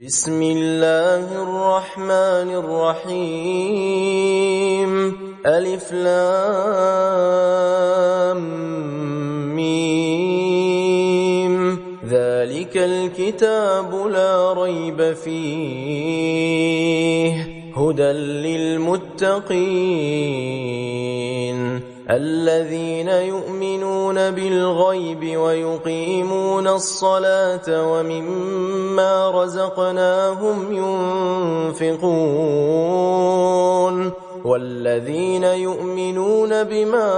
بسم الله الرحمن الرحيم ألف لام ميم ذلك الكتاب لا ريب فيه هدى للمتقين الذين يؤمنون بالغيب ويقيمون الصلاة ومما رزقناهم ينفقون والذين يؤمنون بما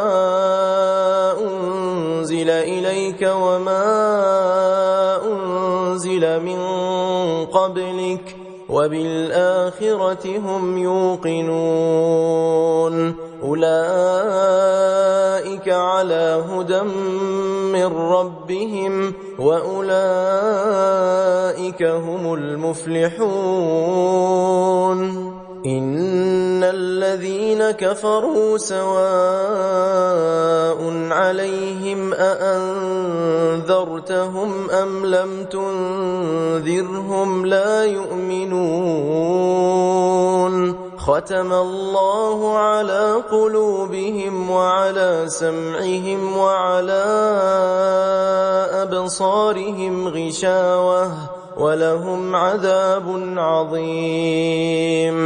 أنزل إليك وما أنزل من قبلك وبالآخرة هم يوقنون أولئك على هدى من ربهم وأولئك هم المفلحون إن الذين كفروا سواء عليهم أأنذرتهم أم لم تنذرهم لا يؤمنون ختم الله على قلوبهم وعلى سمعهم وعلى أبصارهم غشاوة ولهم عذاب عظيم